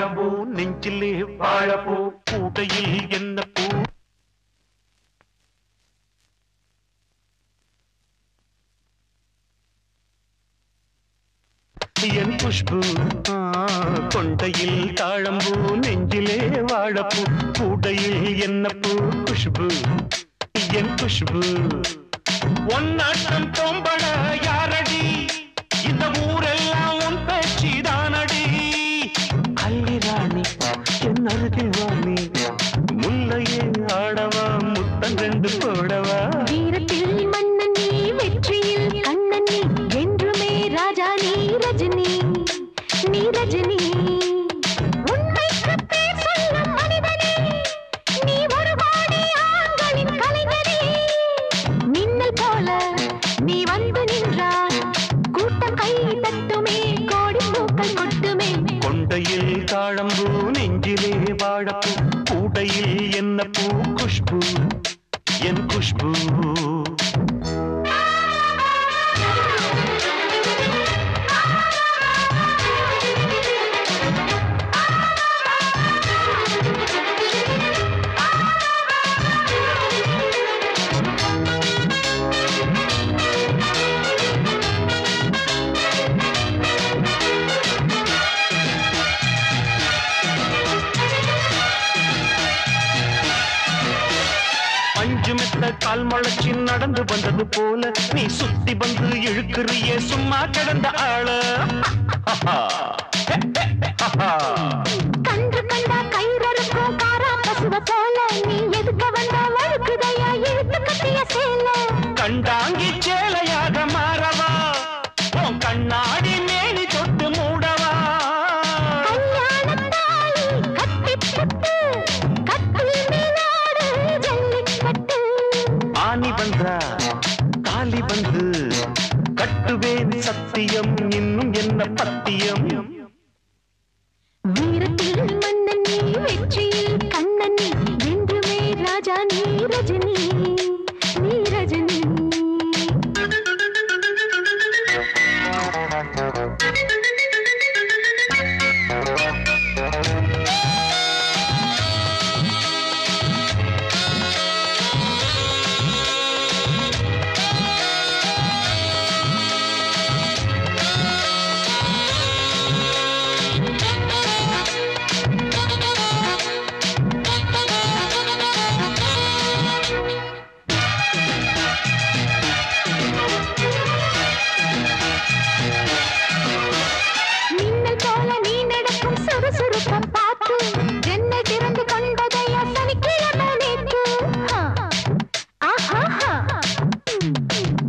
தாழம்பூ நெஞ்சிலே வாழப்பூ கூடையில் என்ன பூ என் குஷ்பு கொண்டையில் தாழம்பூ நெஞ்சிலே வாழப்பூ கூடையில் என்ன பூ குஷ்பு என் குஷ்பு ஒன்னாட்டம் தொம்பட யாரடி இந்த ஊரெல்லாம் உன் பேச்சிதானடி அல்லிராணி என் அருகில் வாணி முல்லையே ஆடவா முத்தம் ரெண்டு போடவா வீரத்தில் மன்னன் நீ வெற்றியில் கண்ணன் நீ என்றுமே ராஜா நீ ரஜினி நீ ரஜினி உண்மைக்கு பேர் சொல்லும் மனிதனே நீ ஒரு கோடி ஆண்களின் கலைஞனே மின்னல் போல நீ வந்து நின்றாய் கூட்டம் கை தட்டுமே கோடி பூக்கள் கொட்டுமே கொண்டையில் தாழம்பூ நெஞ்சிலே வாழப்பூ கூடையில் என்ன பூ குஷ்பு என் குஷ்பு அஞ்சு மெத்த கால் முளைச்சி நடந்து வந்தது போல நீ சுத்தி வந்து இழுக்கிறியே சும்மா கிடந்த ஆள கன்று கண்டா கயிறறுக்கும் காரா பசுவ போல நீ எதுக்க வந்தா வழுக்குதையா இழுத்து கட்டிய சேல கண்டாங்கி சேலையாக மாறவா உன் கண்ணாடி மேனி தொட்டு மூடவா கல்யாணத்தாலி கட்டி புட்டு கட்டில் மீனாடு ஜல்லிக்கட்டு ஆனி வந்தா தாலி வந்து கட்டுவேன் சத்தியம் இன்னும் என்ன பத்தியம் வீரத்தில் மன்னன் நீ வெற்றியில் கண்ணன் நீ என்றுமே ராஜா நீ ரஜினி நீ ரஜினி மின்னல் போல நீ நடக்கும் சுறுசுறுப்பை பார்த்து ஜன்னல் திறந்து கொண்டதையா சனிக்கிழமை நேற்று ஆஹா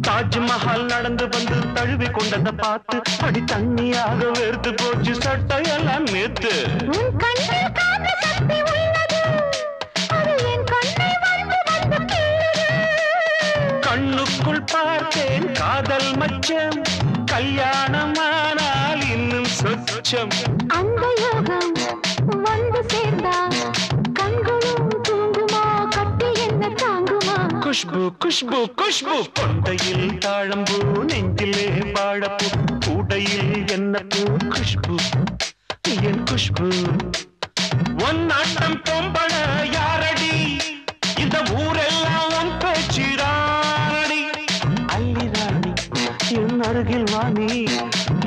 தாஜ்மஹால் நடந்து வந்து தழுவி கொண்டதை பார்த்து அடி தண்ணியாக வேர்த்து போச்சு சட்டையெல்லாம் நேத்து உன் கண்ணில் காந்த சக்தி உள்ளது அது என் கண்ணை வந்து வந்து கிள்ளுது கண்ணுக்குள் பார்த்தேன் காதல் மச்சம் கல்யாணமானால் இன்னும் சொச்சம் அந்த யோகம் வந்து சேர்ந்தா கண்களும் தூங்குமா கட்டி என்ன தாங்குமா குஷ்பு குஷ்பு குஷ்பு கொண்டையில் தாழம்பூ நெஞ்சிலே வாழப்பூ கூடையில் என்ன பூ குஷ்பு என் குஷ்பு ஒன்னாட்டம் தொம்பட யாரடி இந்த ஊரெல்லாம் உன் பேச்சிரானடி அல்லிராணி என் அருகில் வாணி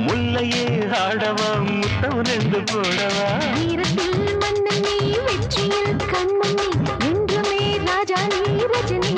முல்லையே ஆடவா முத்தம் ரெண்டு போடவா வீரத்தில் மன்னன் நீ வெற்றியில் கண்ணன் நீ என்றுமே ராஜா நீ ரஜினி